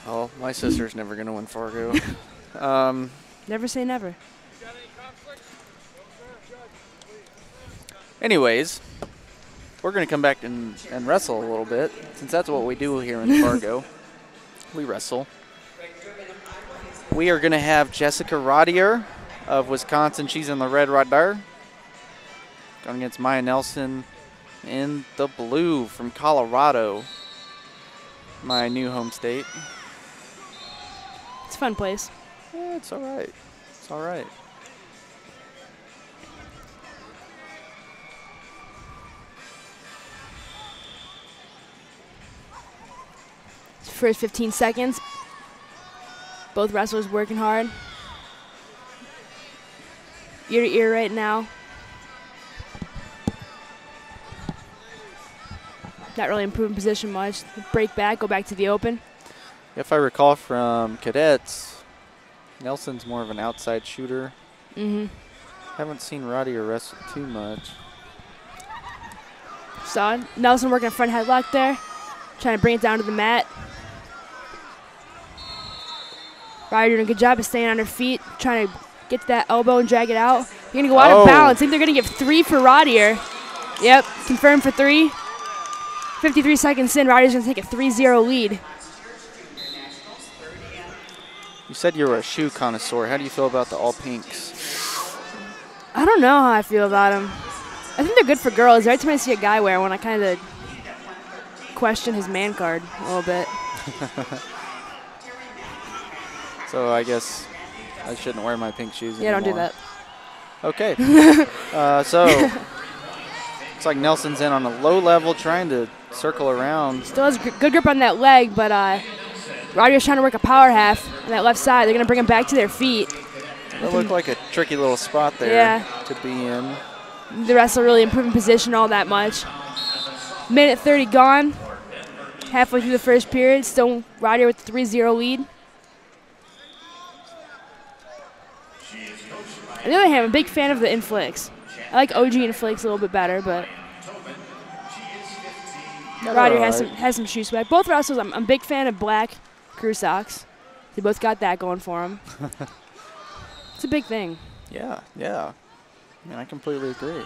Oh, my sister's never going to win Fargo. Never say never. Anyways, we're going to come back and wrestle a little bit, since that's what we do here in Fargo. We wrestle. We are going to have Jessika Rottier of Wisconsin. She's in the red right there. Going against Maya Nelson in the blue from Colorado, my new home state. It's a fun place. Yeah, it's all right. It's all right. First 15 seconds. Both wrestlers working hard. Ear to ear right now. Not really improving position much. Break back, go back to the open. If I recall from cadets, Nelson's more of an outside shooter. Haven't seen Rottier wrestle too much. Saw Nelson working a front headlock there, trying to bring it down to the mat. Rottier doing a good job of staying on her feet, trying to get to that elbow and drag it out. You're going to go out of balance. I think they're going to give 3 for Rottier. Yep, confirmed for 3. 53 seconds in, Rottier's going to take a 3-0 lead. You said you were a shoe connoisseur. How do you feel about the all pinks? I don't know how I feel about them. I think they're good for girls. Every time I see a guy wear one, I kind of question his man card a little bit. So I guess I shouldn't wear my pink shoes anymore. Yeah, don't do that. Okay. So looks like Nelson's in on a low level, trying to circle around. Still has good grip on that leg, but Rottier's trying to work a power half on that left side. They're going to bring him back to their feet. It looked like a tricky little spot there to be in. The wrestler really improving position all that much. Minute 30 gone. Halfway through the first period. Still Rottier with the 3-0 lead. On the other hand, I'm a big fan of the inflicts. I like OG inflicts a little bit better, but Rottier has some shoe swag. Both wrestlers, I'm a big fan of black crew socks. They both got that going for them. It's a big thing. Yeah, yeah. I mean, I completely agree.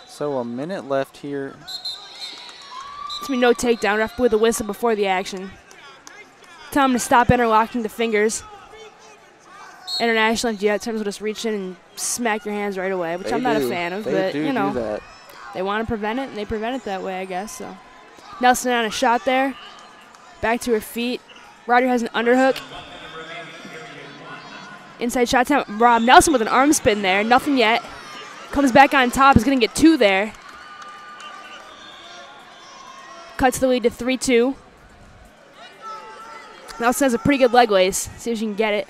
So a minute left here. It's me no takedown. Ref blew the whistle before the action. Tell him to stop interlocking the fingers. International Jet terms will just reach in and smack your hands right away, which I'm not a fan of, but you know, they want to prevent it, and they prevent it that way, I guess. So Nelson on a shot there. Back to her feet. Rottier has an underhook. Inside shot time. Rob Nelson with an arm spin there. Nothing yet. Comes back on top. Is going to get 2 there. Cuts the lead to 3-2. Nelson has a pretty good leg lace. See if she can get it.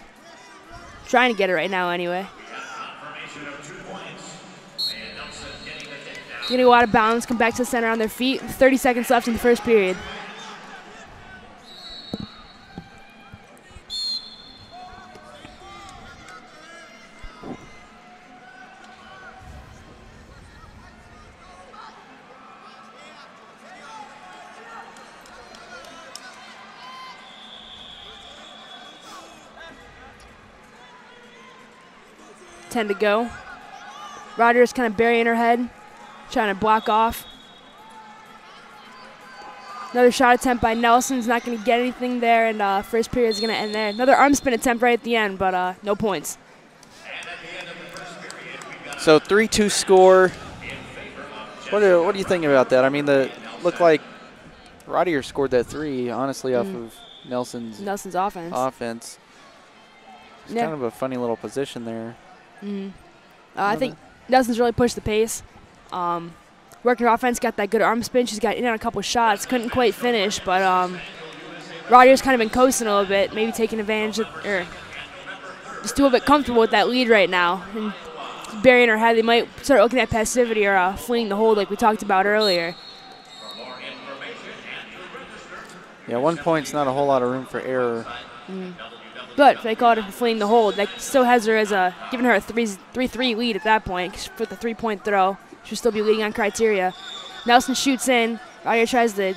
Trying to get it right now anyway. Going to go out of bounds, come back to the center on their feet. 30 seconds left in the first period. To go. Rottier's kind of burying her head, trying to block off. Another shot attempt by Nelson's not going to get anything there, and first period is going to end there. Another arm spin attempt right at the end, but no points. So 3-2 score. What do you think about that? I mean, looked like Rottier scored that 3, honestly, off of Nelson's offense. It's kind of a funny little position there. I think Nelson's really pushed the pace. Working her offense, got that good arm spin. She's got in on a couple shots. Couldn't quite finish, but Rottier's kind of been coasting a little bit, maybe taking advantage of, or just a little bit comfortable with that lead right now. And burying her head, they might start looking at passivity or fleeing the hold like we talked about earlier. Yeah, 1 point's not a whole lot of room for error. But if they call it for fleeing the hold, that still has her as giving her a 3-3 lead at that point. For the 3-point throw, she'll still be leading on criteria. Nelson shoots in, Rottier tries to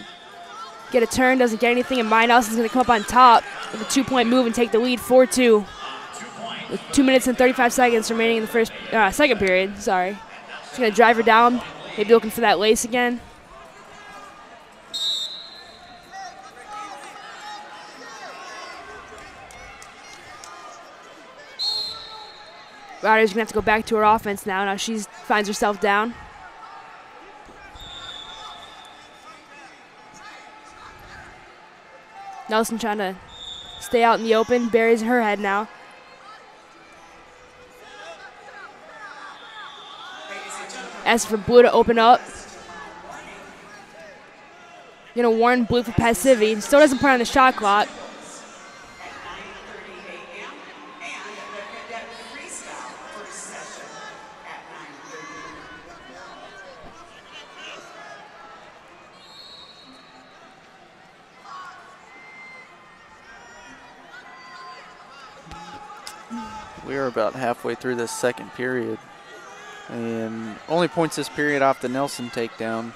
get a turn, doesn't get anything, and Maya Nelson's going to come up on top with a 2-point move and take the lead 4-2. With 2 minutes and 35 seconds remaining in the second period. Sorry. She's going to drive her down, maybe looking for that lace again. Rottier's going to have to go back to her offense now. Now she finds herself down. Nelson trying to stay out in the open, buries her head now. As for Blue to open up. Gonna warn Blue for passivity. Still doesn't put on the shot clock. We are about halfway through this second period. And only points this period off the Nelson takedown.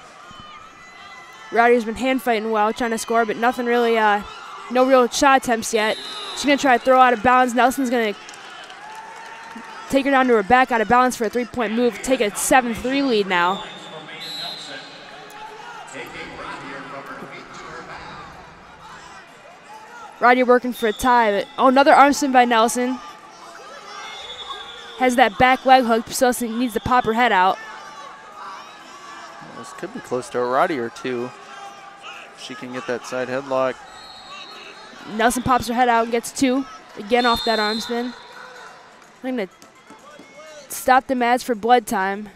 Rottier's been hand fighting well, trying to score, but nothing really, no real shot attempts yet. She's going to try to throw out of bounds. Nelson's going to take her down to her back out of balance for a 3-point move, take a 7-3 lead now. Rottier working for a tie, but another arm spin by Nelson. Has that back leg hook, so needs to pop her head out. This could be close to a Rottier too. She can get that side headlock. Nelson pops her head out and gets 2. Again off that arm spin. I'm going to stop the match for blood time.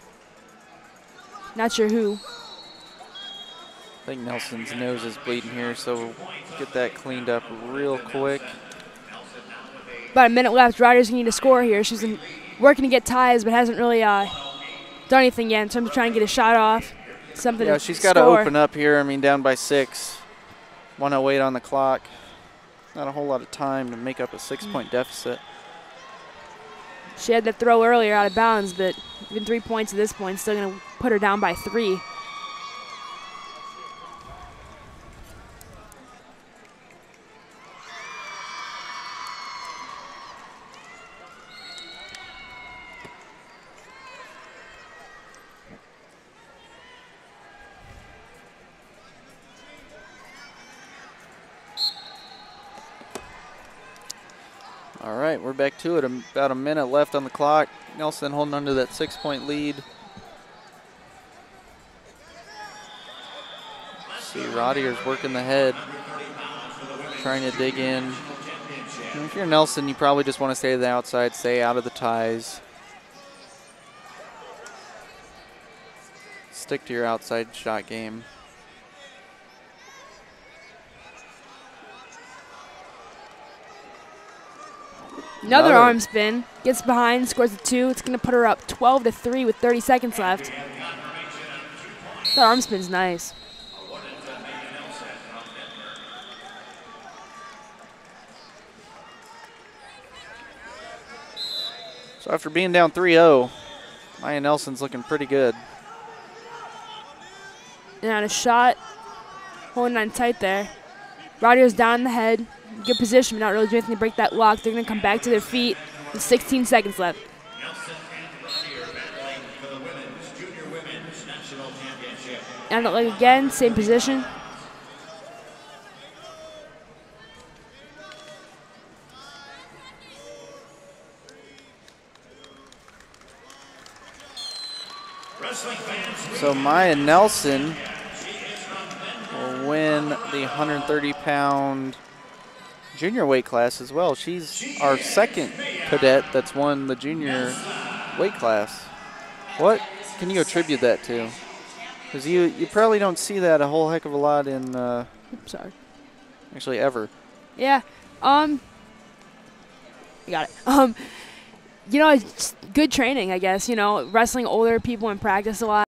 Not sure who. I think Nelson's nose is bleeding here, so get that cleaned up real quick. About a minute left. Rottier's going to need to score here. She's been working to get ties, but hasn't really done anything yet in terms of trying to get a shot off. Something. Yeah, she's got to open up here. I mean, down by 6. 1:08 on the clock. Not a whole lot of time to make up a 6-point deficit. She had that throw earlier out of bounds, but even 3 points at this point, still going to put her down by 3. All right, we're back to it. About a minute left on the clock. Nelson holding on to that 6-point lead. See, Rottier's working the head, trying to dig in. And if you're Nelson, you probably just want to stay to the outside, stay out of the ties. Stick to your outside shot game. Another arm spin. Gets behind, scores a 2. It's going to put her up 12-3 with 30 seconds left. That arm spin's nice. So after being down 3-0, Maya Nelson's looking pretty good. And on a shot, holding on tight there. Rottier's down in the head. Good position, but not really doing anything to break that lock. They're going to come back to their feet with 16 seconds left. And the leg again, same position. So Maya Nelson will win the 130-pound junior weight class as well. She's our second cadet that's won the junior weight class. What can you attribute that to? Because you probably don't see that a whole heck of a lot in sorry. Actually ever. Yeah. You got it. You know, it's good training, I guess. You know, wrestling older people in practice a lot.